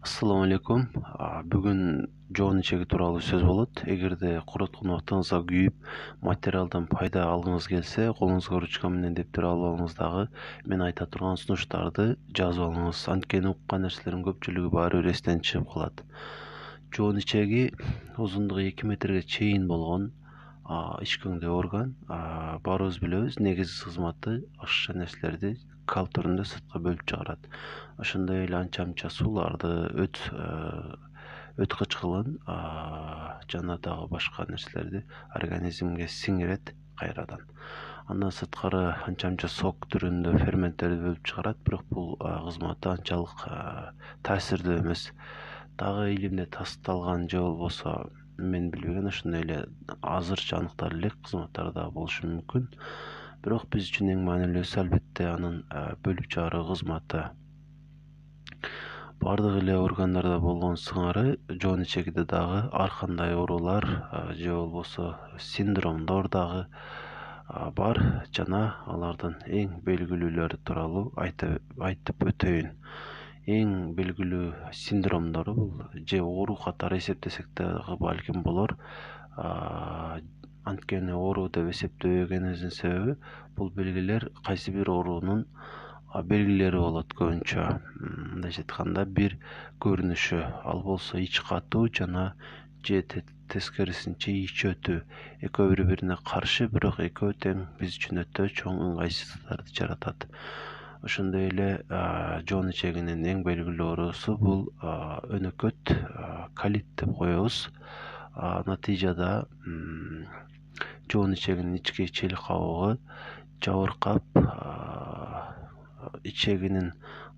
Assalamu alaikum. Бүгүн жоон ичеги тууралуу сөз болот. Эгерде короткон убактыңызга күйүп, материалдан пайда алгыңыз келсе, колуңузга ручка менен дептер алып алыңыз дагы мен айта турган сунуштарды жазып алыңыз. Анткени уккан нерселердин көпчүлүгү баары бир эстен чыгып калат. Жоон ичеги узундугу 2 метрге чейин болгон ичкиңдүү орган. Баарыбыз билебиз, негизги кызматы ашша нерселерди кал түрүндө сыртка бөлүп чыгарат. Ошондой эле анча сууларды, өт кычкылын жана дагы башка нерселерди организмге сиңирет кайрадан. Андан сырткары анча сок түрүндө ферменттерди бөлүп чыгарат, бирок бул кызматы анчалык таасирдүү эмес. Дагы илимде тасталган же болбосо мен билбеген ошондой эле азырча аныкталып элек кызматтар да болушу мүмкүн. Бирок биз үчүн эң маанилүүсү албетте анын бөлүп чыгаруу кызматы. Бардык эле органдарда болгон сыңары жоон ичегиде дагы ар кандай оорулар же болбосо синдромдор дагы бар жана алардын эң белгилүүлөрү тууралуу айтып өтөйүн. Эң белгилүү синдромдору бул же оору катары эсептесек дагы балким болор. Анткени оору деп эсептебегенибиздин себеби бул белгилер кайсы бир оорунун белгилери болот көбүнчө. Мындайча айтканда бир көрүнүшү, ал болсо ич катуу жана же тескерисинче ич өтүү. Экөө бири бирине каршы, бирок экөө тең биз үчүн өтө чоң ыңгайсыздыктарды жаратат. Ошондой эле жоон ичегинин эң белгилүү оорусу бул өнөкөт, колит деп коебуз. Натыйжада жоон ичегинин ички челик кабыгы жабыркап, ичегинин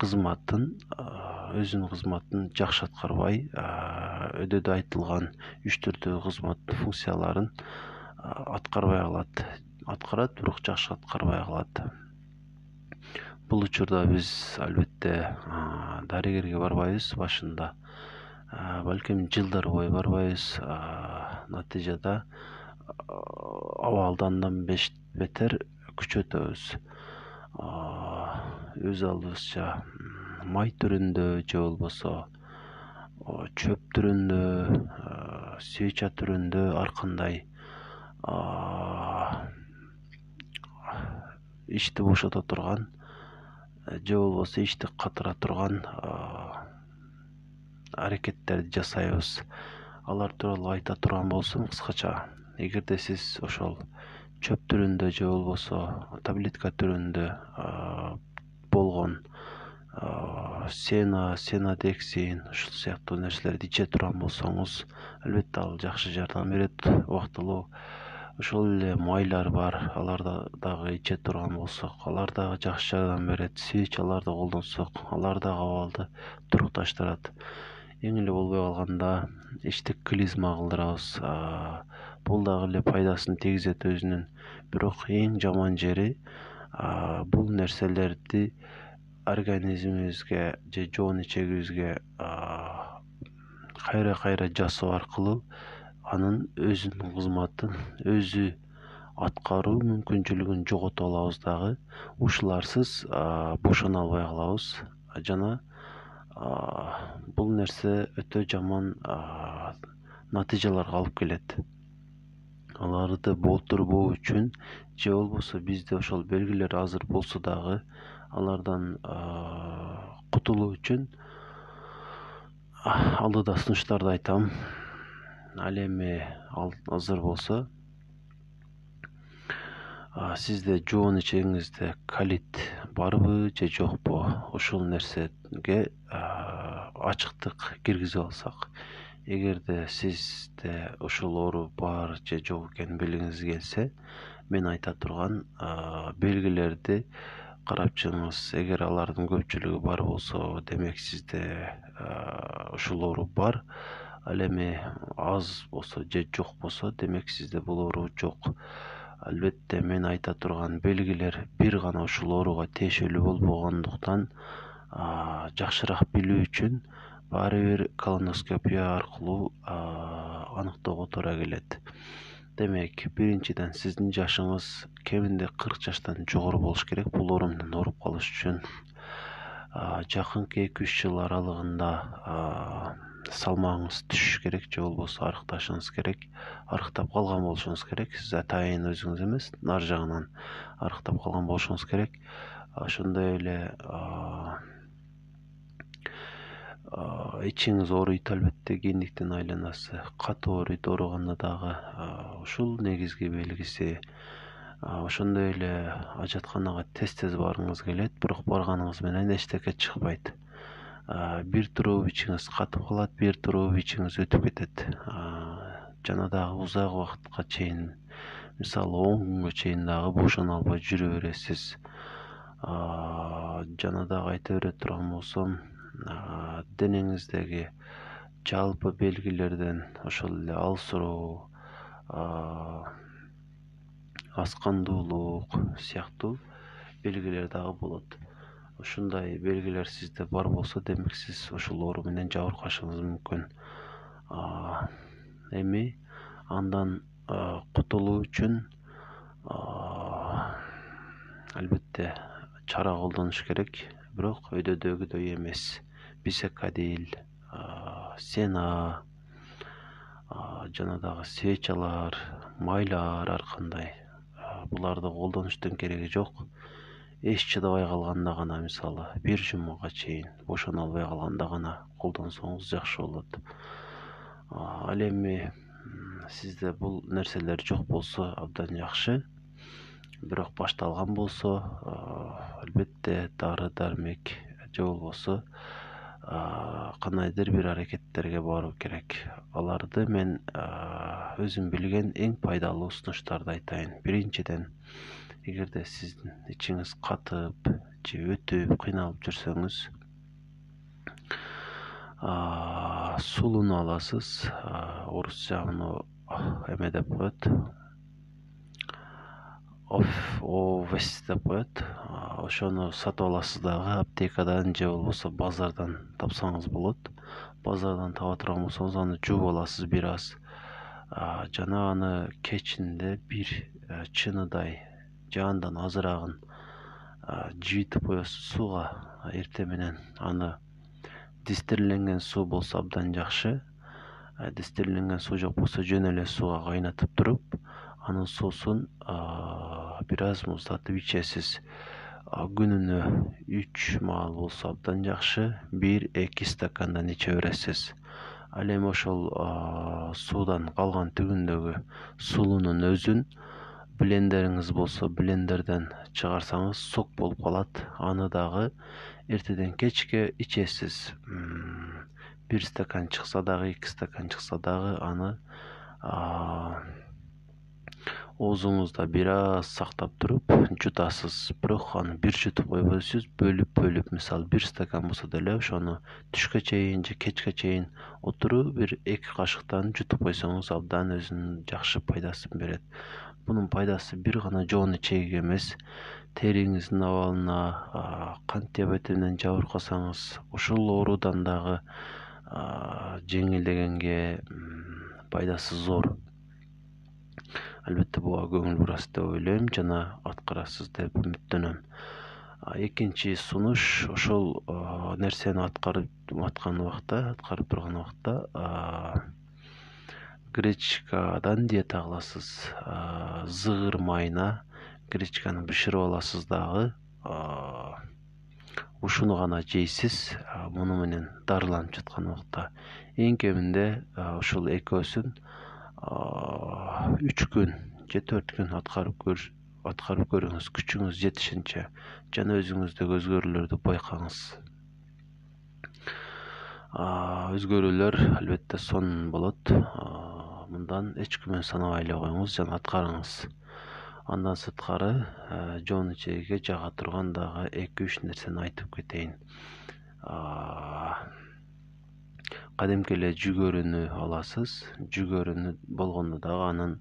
кызматын, өзүнүн кызматын жакшы аткарбай, өдөдө айтылган 3 кызмат функцияларын аткарбай калат. Аткарат, бирок жакшы аткарбай калат. Бул учурда биз албетте дарыгерге барбайбыз башында. Балким жылдар бою барбайбыз. Натыйжада абалды андан бетер күчөтөбүз. Өз алдыбызча май түрүндө же болбосо чөп түрүндө, свеча түрүндө ар кандай ичти бошото турган же болбосо ичти катыра турган аракеттерди жасайбыз. Алар тууралуу айта турган болсом кыскача, эгерде сиз ошол чөп түрүндө же болбосо таблетка түрүндө болгон сенодексин ушул сыяктуу нерселерди иче турган болсоңуз, албетте ал жакшы жардам берет, убактылуу. Ошол эле майлар бар, аларды дагы иче турган болсок, алар дагы жакшы жардам берет. Свечаларды колдонсок, алар дагы абалды турукташтырат. Эң эле болбой калганда ичти клизма кылдырабыз. Бул дагы эле пайдасын тийгизет өзүнүн. Бирок эң жаман жери бул нерселерди организмибизге же жоон ичегибизге кайра жасоо аркылуу анын өзүнүн кызматын өзү аткаруу мүмкүнчүлүгүн жоготуп алабыз дагы. Ушуларсыз бошоно албай калабыз жана бул нерсе өтө жаман натыйжаларга алып келет. Аларды болтурбоо үчүн же болбосо бизде ошол белгилер азыр болсо дагы алардан кутулуу үчүн алдыда сунуштарды айтам. Ал эми азыр болсо сизде жоон ичегиңизде колит барбы же жокпу? Ушул нерсеге ачыктык киргизип алсак. Эгерде сизде ушул оору бар же жок экенин билгиңиз келсе, мен айта турган белгилерди карап чыгыңыз. Эгер алардын көпчүлүгү бар болсо, демек сизде ушул оору бар. Ал эми аз болсо же жок болсо, демек сизде бул оору жок. Албетте мен айта турган белгилер бир гана ушул ооруга тиешелүү болбогондуктан жакшыраак билүү үчүн баары бир колоноскопия аркылуу аныктоого туура келет. Демек, биринчиден сиздин жашыңыз кеминде 40 жаштан жогору болуш керек бул оору менен ооруп калыш үчүн. жакынкы 2-3 жыл аралыгында салмагыңыз түшүш керек же болбосо арыкташыңыз керек, арыктап калган болушуңуз керек. Сиз атайын өзүңүз эмес, нар жагынан арыктап калган болушуңуз керек. Ошондой эле ичиңиз ооруйт, албетте гендиктин айланасы катуу ооруйт, ооруганда дагы ушул негизги белгиси. Ошондой эле ажатканага тез баргыңыз келет, бирок барганыңыз менен эчтеке чыкпайт. Бир туруу ичиңиз катып калат, бир туруу ичиңиз өтүп кетет. Жана дагы узак убакытка чейин, мисалы 10 күнгө чейин дагы бошоно албай жүрө бересиз. Жана дагы айта бере турган болсом, денеңиздеги жалпы белгилерден ошол эле алсыроо, аскандуулук сыяктуу белгилер дагы болот. Ушундай белгилер сизде бар болсо, демек сиз ушул оору менен жабыркашыңыз мүмкүн. Эми андан кутулуу үчүн албетте чара колдонуш керек, бирок өйдөдөгүдөй эмес. Бисекадил, сена, жана дагы свечалар, майлар ар кандай. Буларды колдонуштун кереги жок. Эч чыдабай калганда гана, мисалы, бир жумага чейин бошоно албай калганда гана колдонсоңуз жакшы болот. Ал эми сизде бул нерселер жок болсо абдан жакшы. Бирок башталган болсо, албетте дары дармек же болбосо кандайдыр бир аракеттерге баруу керек. Аларды мен өзүм билген эң пайдалуу сунуштарды айтайын. Биринчиден, эгерде сиздин ичиңиз катып же өтүп кыйналып жүрсөңүз, сулууну аласыз. Орусча муну эме деп коет, овес деп коет. Ошону сатып аласыз дагы аптекадан же болбосо базардан тапсаңыз болот. Базардан таба турган болсоңуз, аны жууп аласыз бир аз. Жана аны кечинде бир чыныдай же андан азырагын жыйтып коесуз сууга. Эртең менен аны дистерленген суу болсо абдан жакшы. Дистерленген суу жок болсо жөн эле сууга кайнатып туруп, анын суусун бир аз муздатып ичесиз. Күнүнө 3 маал болсо абдан жакшы, 1-2 стакандан иче бересиз. Ал эми ошол суудан калган түбүндөгү сулуунун өзүн блендериңиз болсо блендерден чыгарсаңыз сок болуп калат. Аны дагы эртеден кечке ичесиз. 1 стакан чыкса дагы, 2 стакан чыкса дагы аны оозуңузда бир аз сактап туруп жутасыз. Бирок аны бир жутуп койбойсуз, бөлүп, мисалы 1 стакан болсо деле ошону түшкө чейин же кечке чейин отуруп бир 2 кашыктан жутуп койсоңуз абдан өзүнүн жакшы пайдасын берет. Бунун пайдасы бир гана жоон ичеги эмес, териңиздин абалына, кант диабети менен жабыркасаңыз, ушул оорудан дагы жеңилдегенге пайдасы зор. Албетте буга көңүл бурасыз деп ойлойм жана аткарасыз деп үмүттөнөм. Экинчи сунуш, ошол нерсени аткарып турган убакта гречкадан диета кыласыз. Зыгыр майына гречканы бышырып аласыз дагы. Ушуну гана жейсиз. Муну менен дарыланып жаткан убакта эң кеминде ушул экөөсүн 3 күн же 4 күн аткарып көрүңүз, күчүңүз жетишинче. Жана өзүңүздөгү өзгөрүүлөрдү байкаңыз. Өзгөрүүлөр албетте сонун болот. Мындан эч күмөн санабай эле коюңуз жана аткарыңыз. Андан сырткары жоон ичегиге жага турган дагы 2-3 нерсени айтып кетейин. Кадимки эле жүгөрүнү аласыз. Жүгөрүнү болгондо дагы анын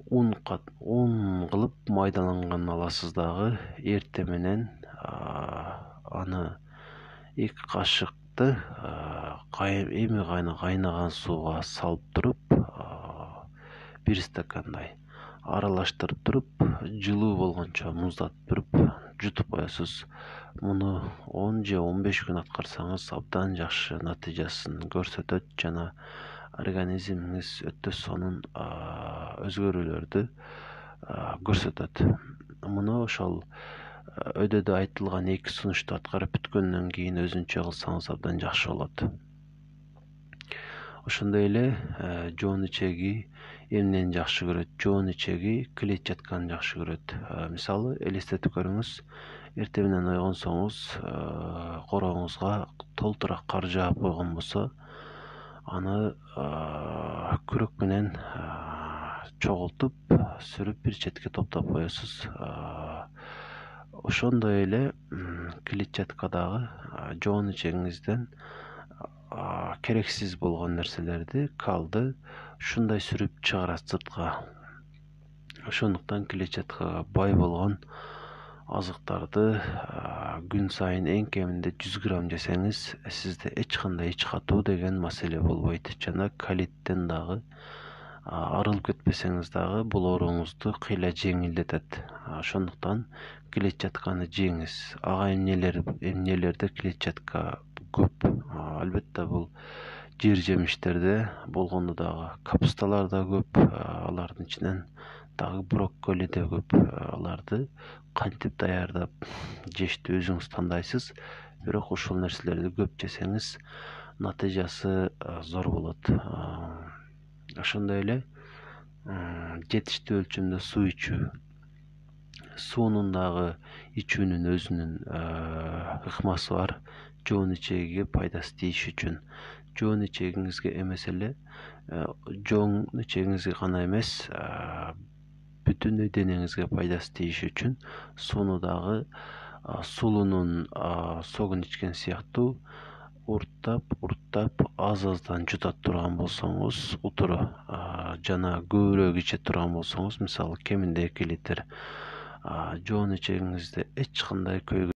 ун кылып майдаланганын аласыз дагы. Эртең менен аны 2 кашыкты эми гана кайнаган сууга салып туруп, 1 стакандай аралаштырып туруп, жылуу болгончо муздатып туруп жутуп коесуз. Муну 10 же 15 күн аткарсаңыз абдан жакшы натыйжасын көрсөтөт жана организмиңиз өтө сонун өзгөрүүлөрдү көрсөтөт. Муну ошол өйдөдө айтылган 2 сунушту аткарып бүткөндөн кийин өзүнчө кылсаңыз абдан жакшы болот. Ошондой эле жоон ичеги эмнени жакшы көрөт? Жоон ичеги клетчатканы жакшы көрөт. Мисалы, элестетип көрүңүз, эртең менен ойгонсоңуз, корооңузга толтура кар жаап койгон болсо, аны күрөк менен чогултуп, сүрүп бир четке топтоп коесуз. Ошондой эле клетчаткадагы жоон ичегиңизден керексиз болгон нерселерди, калды ушундай сүрүп чыгарат сыртка. Ошондуктан клетчаткага бай болгон азыктарды күн сайын эң кеминде 100 грамм жесеңиз, сизде эч кандай ич катуу деген маселе болбойт. Жана колиттен дагы арылып кетпесеңиз дагы бул ооруңузду кыйла жеңилдетет. Ошондуктан клетчатканы жеңиз. Ага эмнелерде клетчатка көп. Албетте бул жер жемиштерде болгондо дагы капусталарда көп, алардын ичинен дагы брокколи да көп. Аларды кантип даярдап жешти өзүңүз тандайсыз, бирок ушул нерселерди көп жесеңиз натыйжасы зор болот. Ошондой эле жетиштүү өлчөмдө суу ичүү. Суунун дагы ичүүнүн өзүнүн ыкмасы бар. Жоон ичегиге пайдасы тийиш үчүн. Жоон ичегиңизге эмес эле, жоон ичегиңизге гана эмес, бүтүн денеңизге пайдасы тийиш үчүн сууну дагы сулуунун согун ичкен сыяктуу урттап аз-аздан жутат турган болсоңуз, утуру жана көбүрөөк иче турган болсоңуз, мисалы кеминде 2 литр, жоон ичегиңизде эч кандай көйгөй